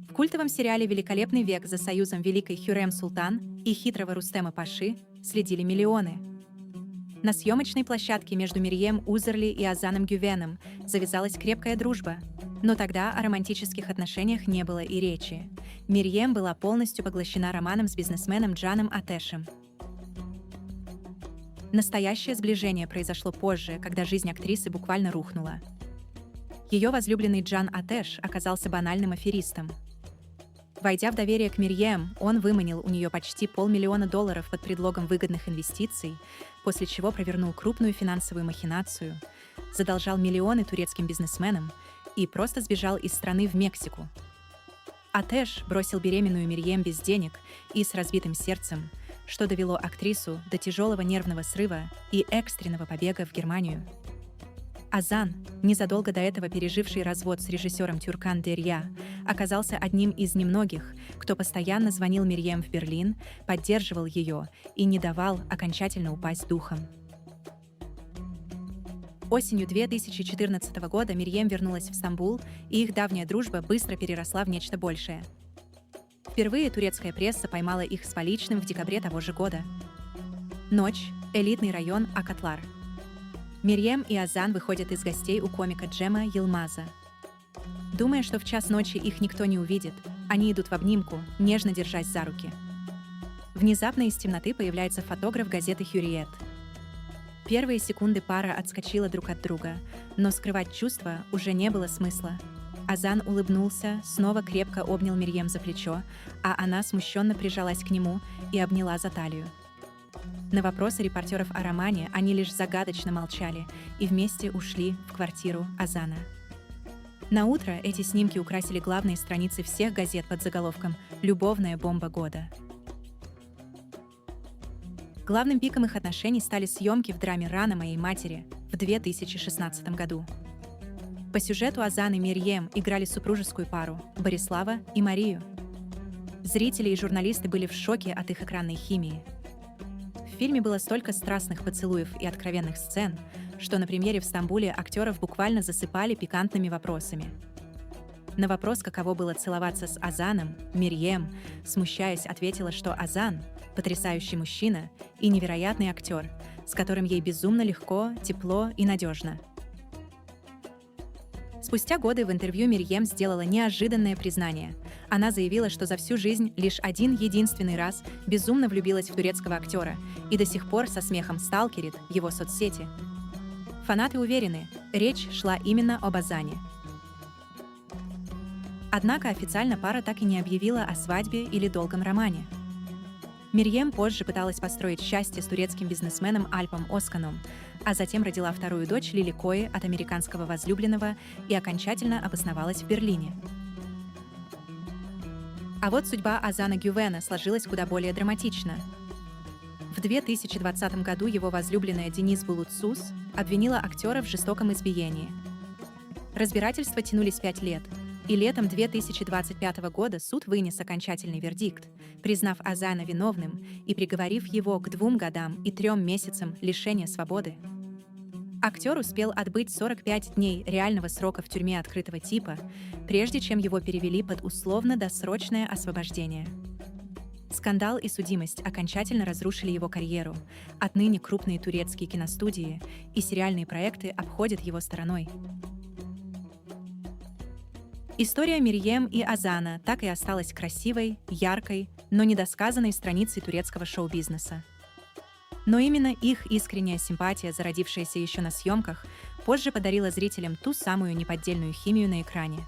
В культовом сериале «Великолепный век» за союзом великой Хюррем Султан и хитрого Рустема Паши следили миллионы. На съемочной площадке между Мирьем Узерли и Азаном Гювеном завязалась крепкая дружба. Но тогда о романтических отношениях не было и речи. Мирьем была полностью поглощена романом с бизнесменом Джаном Атешем. Настоящее сближение произошло позже, когда жизнь актрисы буквально рухнула. Ее возлюбленный Джан Атеш оказался банальным аферистом. Войдя в доверие к Мирьем, он выманил у нее почти $500 000 под предлогом выгодных инвестиций, после чего провернул крупную финансовую махинацию, задолжал миллионы турецким бизнесменам и просто сбежал из страны в Мексику. Атеш бросил беременную Мирьем без денег и с разбитым сердцем, что довело актрису до тяжелого нервного срыва и экстренного побега в Германию. Азан, незадолго до этого переживший развод с режиссером Тюркан Дерья, оказался одним из немногих, кто постоянно звонил Мирьем в Берлин, поддерживал ее и не давал окончательно упасть духом. Осенью 2014 года Мирьем вернулась в Стамбул, и их давняя дружба быстро переросла в нечто большее. Впервые турецкая пресса поймала их с поличным в декабре того же года. Ночь, элитный район Акатлар. Мирьем и Азан выходят из гостей у комика Джема Йылмаза. Думая, что в час ночи их никто не увидит, они идут в обнимку, нежно держась за руки. Внезапно из темноты появляется фотограф газеты «Хюрриет». Первые секунды пара отскочила друг от друга, но скрывать чувства уже не было смысла. Азан улыбнулся, снова крепко обнял Мирьем за плечо, а она смущенно прижалась к нему и обняла за талию. На вопросы репортеров о романе они лишь загадочно молчали и вместе ушли в квартиру Азана. На утро эти снимки украсили главные страницы всех газет под заголовком «Любовная бомба года». Главным пиком их отношений стали съемки в драме «Рана моей матери» в 2016 году. По сюжету Азан и Мирьем играли супружескую пару Борислава и Марию. Зрители и журналисты были в шоке от их экранной химии. В фильме было столько страстных поцелуев и откровенных сцен, что на премьере в Стамбуле актеров буквально засыпали пикантными вопросами. На вопрос, каково было целоваться с Азаном, Мирьем, смущаясь, ответила, что Азан — потрясающий мужчина и невероятный актер, с которым ей безумно легко, тепло и надежно. Спустя годы в интервью Мирьем сделала неожиданное признание. Она заявила, что за всю жизнь лишь один единственный раз безумно влюбилась в турецкого актера и до сих пор со смехом сталкерит его соцсети. Фанаты уверены, речь шла именно об Азане. Однако официально пара так и не объявила о свадьбе или долгом романе. Мирьем позже пыталась построить счастье с турецким бизнесменом Альпом Осканом, а затем родила вторую дочь Лили Кои от американского возлюбленного и окончательно обосновалась в Берлине. А вот судьба Азана Гювена сложилась куда более драматично. В 2020 году его возлюбленная Денис Булутсус обвинила актера в жестоком избиении. Разбирательства тянулись 5 лет, и летом 2025 года суд вынес окончательный вердикт, признав Азана виновным и приговорив его к 2 годам и 3 месяцам лишения свободы. Актер успел отбыть 45 дней реального срока в тюрьме открытого типа, прежде чем его перевели под условно-досрочное освобождение. Скандал и судимость окончательно разрушили его карьеру. Отныне крупные турецкие киностудии и сериальные проекты обходят его стороной. История Мирьем и Азана так и осталась красивой, яркой, но недосказанной страницей турецкого шоу-бизнеса. Но именно их искренняя симпатия, зародившаяся еще на съемках, позже подарила зрителям ту самую неподдельную химию на экране.